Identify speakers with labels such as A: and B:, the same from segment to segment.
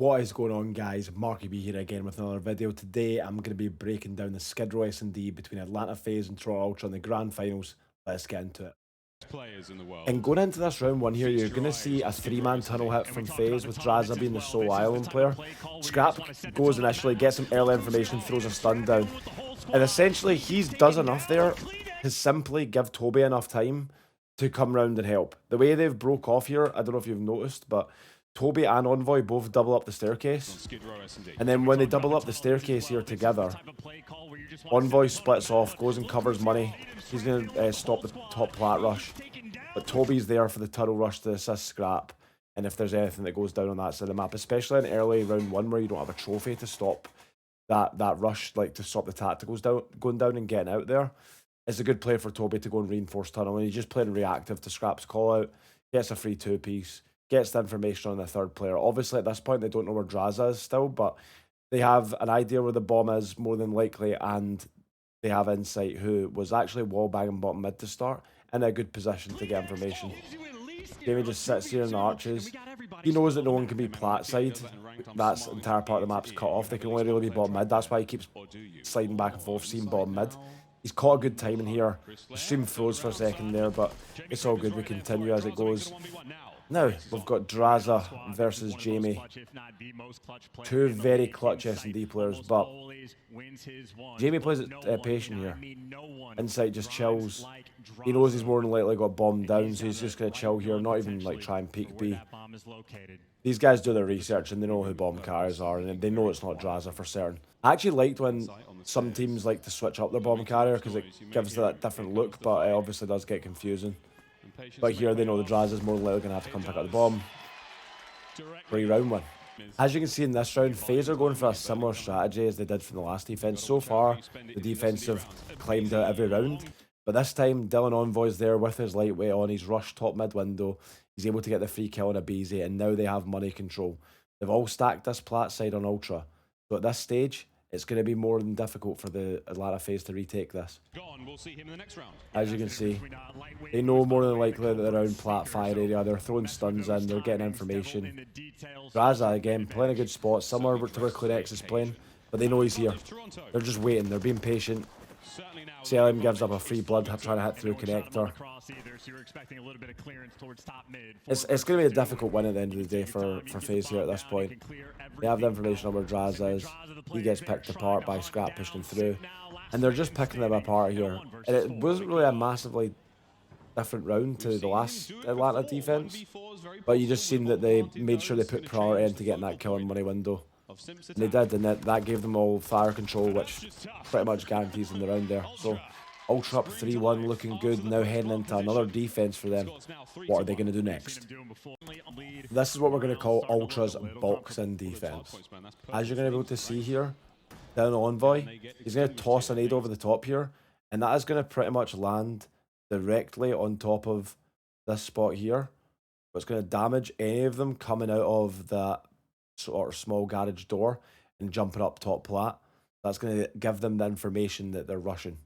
A: What is going on, guys? MarkyB here again with another video. Today I'm going to be breaking down the Skidrow S&D between Atlanta Faze and Toronto Ultra in the grand finals. Let's get into it. And going into this round one here, you're going to see a three-man tunnel hit from Faze with Draza being the sole island player. Scrap goes initially, gets some early information, throws a stun down. And essentially, he does enough there to simply give Toby enough time to come round and help. The way they've broke off here, I don't know if you've noticed, but Toby and Envoy both double up the staircase. And then when they double up the staircase here together, Envoy splits off, goes and covers money. He's going to stop the top plat rush. But Toby's there for the turtle rush to assist Scrap. And if there's anything that goes down on that side of the map, especially in early round one where you don't have a trophy to stop that rush, like to stop the tacticals going down and getting out there, it's a good play for Toby to go and reinforce tunnel. And he's just playing reactive to Scrap's call out, gets a free two-piece, gets the information on the third player. Obviously, at this point, they don't know where Draza is still, but they have an idea where the bomb is, more than likely, and they have insight who was actually wallbanging bottom mid to start, in a good position to get information. Jamie just sits here in the arches. He knows that no one can be plat side. That's the entire part of the map's cut off. They can only really be bottom mid. That's why he keeps sliding back and forth, seeing bottom mid. He's caught a good timing here. The stream froze for a second there, but it's all good. We continue as it goes. Now, we've got Draza versus Jamie. Two very clutch S&D players, but Jamie plays it patient here. Insight just chills. He knows he's more than likely got bombed down, so he's just going to chill here, not even like try and peek B. These guys do their research and they know who bomb carriers are, and they know it's not Draza for certain. I actually liked when some teams like to switch up their bomb carrier because it gives that different look, but it obviously does get confusing. But here they know the Draza's more than likely going to have to come pick up the bomb. Free round one. As you can see in this round, Faze are going for a similar strategy as they did from the last defense. So far, the defense have climbed out every round. But this time, Dylan Envoy's there with his lightweight on. He's rushed top mid window. He's able to get the free kill on a BZ, and now they have money control. They've all stacked this plat side on Ultra. So at this stage, it's going to be more than difficult for the Atlanta Faze to retake this. As you can see, they know more than likely that they're around plat fire area. They're throwing stuns in, they're getting information. Draza, again, playing a good spot, similar to where Clunex is playing, but they know he's here. They're just waiting, they're being patient. CLM gives up a free blood trying to hit through connector. It's going to be a difficult win at the end of the day for Faze here at this point. They have the information on where Draza is. He gets picked apart by Scrap pushing through. And they're just picking them apart here. And it wasn't really a massively different round to the last Atlanta defense. But you just seen that they made sure they put priority into getting that kill in money window. And they did, and that gave them all fire control, which pretty much guarantees them the round there. So Ultra up 3-1, looking good, now heading into another defense for them. What are they going to do next? This is what we're going to call Ultra's box-in defense. As you're going to be able to see here, down Envoy, he's going to toss a nade over the top here, and that is going to pretty much land directly on top of this spot here. But it's going to damage any of them coming out of that sort of small garage door and jumping up top plat. That's going to give them the information that they're rushing,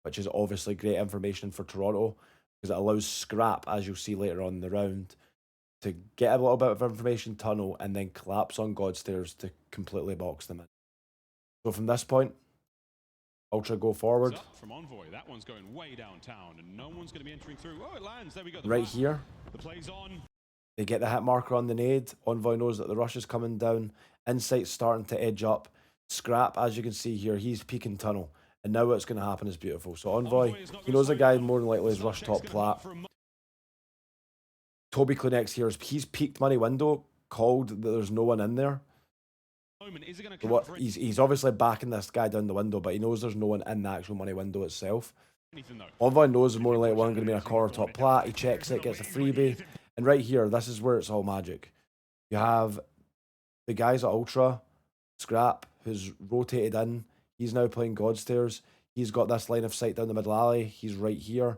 A: which is obviously great information for Toronto because it allows Scrap, as you'll see later on in the round, to get a little bit of information tunnel and then collapse on Godstairs to completely box them in. So from this point, Ultra go forward. From Envoy, that one's going way downtown and no one's going to be entering through. Oh, it lands. There we go. Right here. The play's on. They get the hit marker on the nade. Envoy knows that the rush is coming down. Insight's starting to edge up. Scrap, as you can see here, he's peeking tunnel. And now what's going to happen is beautiful. So Envoy, he knows a guy more than likely is rush top plat. Toby Clunex here, he's peeked money window, called that there's no one in there. He's obviously backing this guy down the window, but he knows there's no one in the actual money window itself. Envoy knows there's more than likely one going to be in a corner top plat. He checks it, gets a freebie. And right here, this is where it's all magic. You have the guys at Ultra, Scrap, who's rotated in. He's now playing Godstairs. He's got this line of sight down the middle alley. He's right here.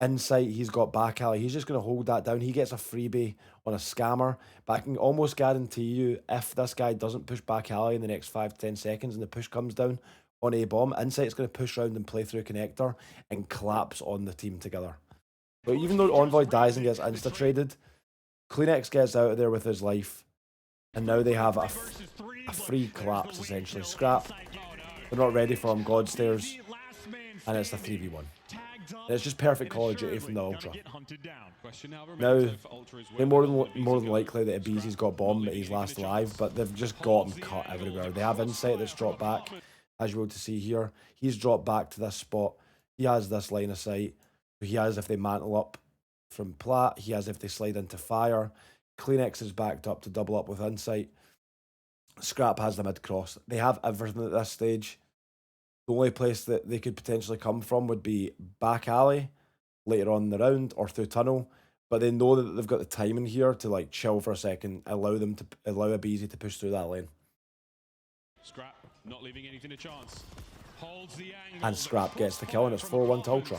A: Insight, he's got back alley. He's just going to hold that down. He gets a freebie on a scammer. But I can almost guarantee you, if this guy doesn't push back alley in the next 5 to 10 seconds and the push comes down on a bomb, Insight's going to push around and play through connector and collapse on the team together. So even though Envoy dies and gets insta-traded, Clunex gets out of there with his life. And now they have a free collapse, essentially. Scrap, they're not ready for him, God Stairs, and it's a 3v1. And it's just perfect Call of Duty from the Ultra. Now, they're more than likely that Ibizi's got bombed, that he's last alive, but they've just got him cut everywhere. They have Insight that's dropped back, as you're able to see here. He's dropped back to this spot. He has this line of sight. He has if they mantle up from Plat. He has if they slide into fire. Kleenex is backed up to double up with Insight. Scrap has the mid-cross. They have everything at this stage. The only place that they could potentially come from would be back alley later on in the round or through tunnel. But they know that they've got the time in here to like chill for a second, allow Ibizi to push through that lane.
B: Scrap not leaving anything a chance. Holds the angle.
A: And Scrap gets the kill, and it's 4-1 to Ultra.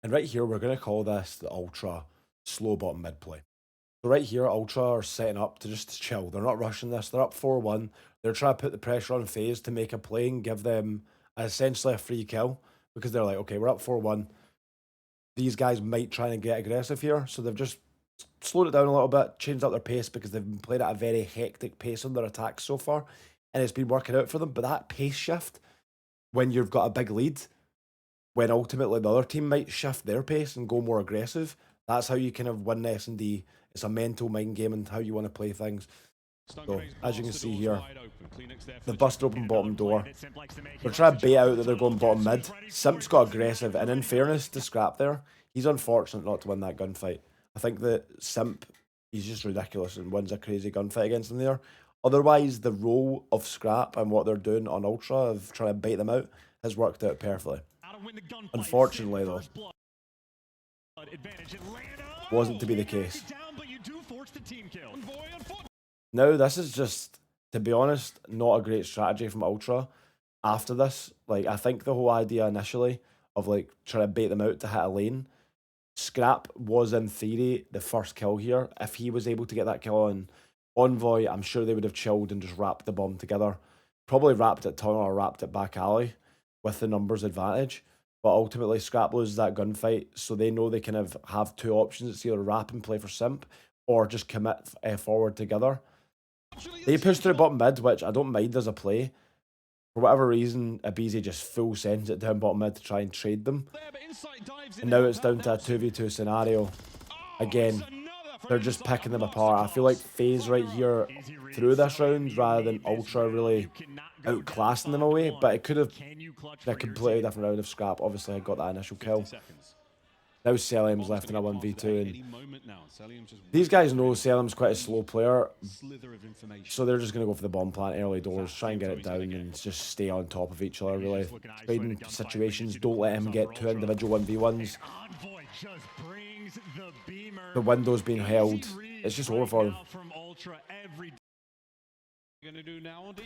A: And right here, we're going to call this the Ultra slow bottom mid play. So right here, Ultra are setting up to just chill. They're not rushing this. They're up 4-1. They're trying to put the pressure on Faze to make a play and give them essentially a free kill. Because they're like, okay, we're up 4-1. These guys might try and get aggressive here. So they've just slowed it down a little bit, changed up their pace because they've been playing at a very hectic pace on their attacks so far. And it's been working out for them. But that pace shift, when you've got a big lead, when ultimately the other team might shift their pace and go more aggressive, that's how you kind of win the S&D. It's a mental mind game and how you want to play things. So, as you can see here, they've busted open bottom door. They're trying to bait out that they're going bottom mid. Simp's got aggressive, and in fairness to Scrap there, he's unfortunate not to win that gunfight. I think that Simp, he's just ridiculous and wins a crazy gunfight against them there. Otherwise, the role of Scrap and what they're doing on Ultra of trying to bait them out has worked out perfectly. Unfortunately, though, wasn't to be the case. Now, this is just, to be honest, not a great strategy from Ultra after this. Like, I think the whole idea initially of, like, trying to bait them out to hit a lane, Scrap was, in theory, the first kill here. If he was able to get that kill on Envoy, I'm sure they would have chilled and just wrapped the bomb together. Probably wrapped it tunnel or wrapped it back alley with the numbers advantage. But ultimately, Scrap loses that gunfight, so they know they kind of have two options. It's either wrap and play for Simp, or just commit forward together. They push through bottom mid, which I don't mind as a play. For whatever reason, Ibizi just full sends it down bottom mid to try and trade them. And now it's down to a 2v2 scenario. Again, they're just picking them apart. I feel like Faze right here through this round, rather than Ultra really outclassing them away, but it could have been a completely different round of Scrap. Obviously, I got that initial kill. Now Selim's left in a 1v2, and these guys know Selim's quite a slow player, so they're just going to go for the bomb plant early doors, try and get it down, and just stay on top of each other, really. Trading situations, don't let him get two individual 1v1s. The window's being held. It's just over for them.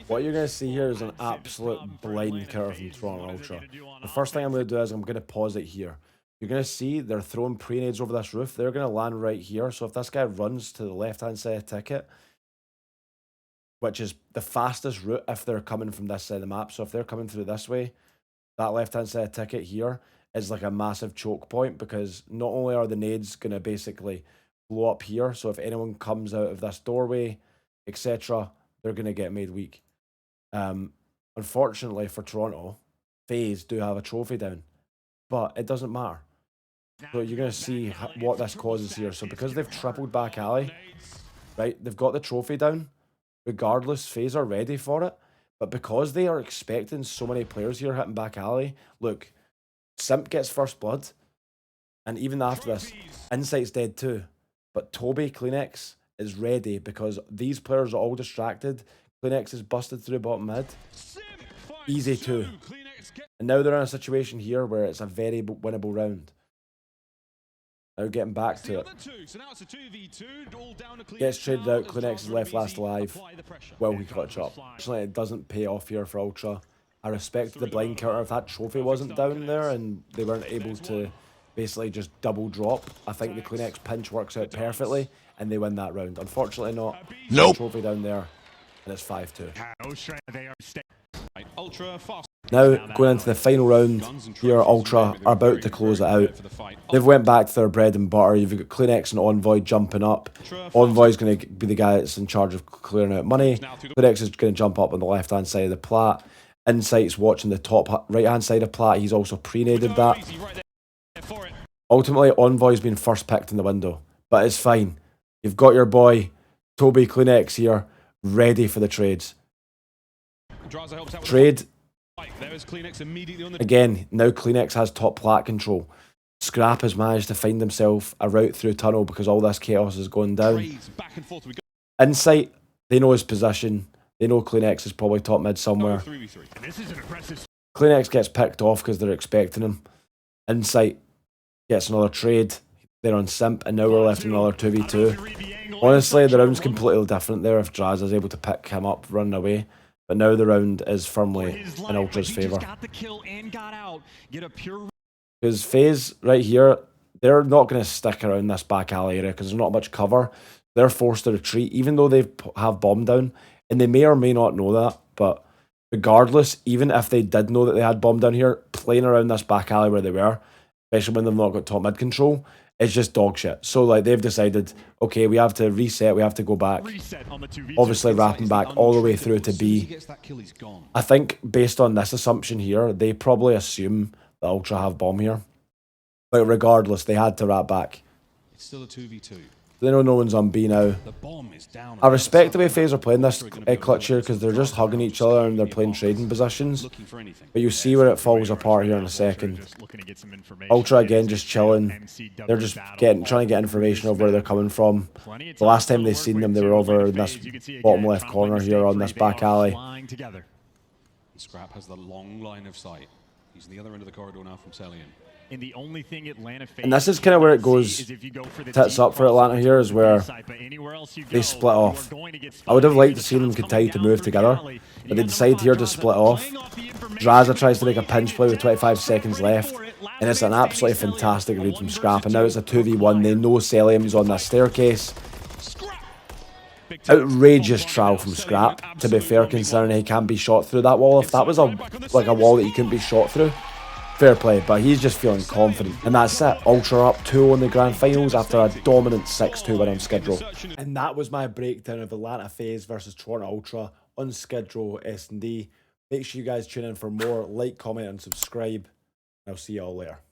A: What you're going to see here is an absolute blind counter from Toronto Ultra. The first thing I'm going to do is I'm going to pause it here. You're going to see they're throwing pre-nades over this roof. They're going to land right here. So if this guy runs to the left-hand side of Ticket, which is the fastest route if they're coming from this side of the map. So if they're coming through this way, that left-hand side of Ticket here is like a massive choke point, because not only are the nades going to basically blow up here, so if anyone comes out of this doorway, etc., they're going to get made weak. Unfortunately for Toronto, FaZe do have a trophy down, but it doesn't matter. So you're going to see what this causes here. So because they've tripled back alley, right, they've got the trophy down. Regardless, FaZe are ready for it. But because they are expecting so many players here hitting back alley, look, Simp gets first blood. And even after this, Insight's dead too. But Toby, Kleenex, is ready because these players are all distracted. Kleenex is busted through bottom mid. Easy too. And now they're in a situation here where it's a very winnable round. Now getting back to it. Gets traded out. Kleenex is left last alive. Well, we clutch up. Actually, it doesn't pay off here for Ultra. I respect the blind counter. If that trophy wasn't down there and they weren't able to basically just double drop, I think the Kleenex pinch works out perfectly and they win that round. Unfortunately not. Nope. Trophy down there and it's 5-2.
B: Ultra fast.
A: Now, going into the final round, here Ultra are about to close it out. They've went back to their bread and butter. You've got Kleenex and Envoy jumping up. Envoy's going to be the guy that's in charge of clearing out money. Kleenex is going to jump up on the left-hand side of the plat. Insight's watching the top right-hand side of plat. He's also pre-naded that. Ultimately, Envoy's been first picked in the window, but it's fine. You've got your boy, Toby Kleenex here, ready for the trades. Trade. Again, now Kleenex has top plat control. Scrap has managed to find himself a route through tunnel because all this chaos is going down. Insight, they know his position. They know Kleenex is probably top mid somewhere. Kleenex gets picked off because they're expecting him. Insight gets another trade. They're on Simp, and now we're left in another 2v2. Honestly, the round's completely different there if Draz is able to pick him up running away. But now the round is firmly in Ultra's favour. Because Faze, right here, they're not going to stick around this back alley area because there's not much cover. They're forced to retreat, even though they have bomb down. And they may or may not know that. But regardless, even if they did know that they had bomb down here, playing around this back alley where they were, especially when they've not got top mid control, it's just dog shit. So like they've decided, okay, we have to reset, we have to go back. Obviously wrapping back all the way through to B. I think based on this assumption here, they probably assume that Ultra have bomb here. But regardless, they had to wrap back.
B: It's still a 2v2.
A: They know no one's on B now. I respect the way Faze are playing this clutch here because they're just hugging each other and they're playing trading positions. But you see where it falls apart here in a second. Ultra again just chilling. They're just trying to get information of where they're coming from. The last time they seen them, they were over in this bottom left corner here on this back alley.
B: Scrap has the long line of sight. He's the other end of the corridor now from Celian.
A: And this is kind of where it goes tits up for Atlanta here, is where they split off. I would have liked to see them continue to move together, but they decide here to split off. Draza tries to make a pinch play with 25 seconds left, and it's an absolutely fantastic read from Scrap. And now it's a 2v1. They know Celium's on this staircase. Outrageous trial from Scrap, to be fair, considering he can't be shot through that wall. If that was like a wall that he couldn't be shot through, fair play, but he's just feeling confident. And that's it. Ultra up 2 in the grand finals after a dominant 6-2 win on Skidrow. And that was my breakdown of Atlanta Faze versus Toronto Ultra on Skidrow S&D. Make sure you guys tune in for more. Like, comment, and subscribe. I'll see you all later.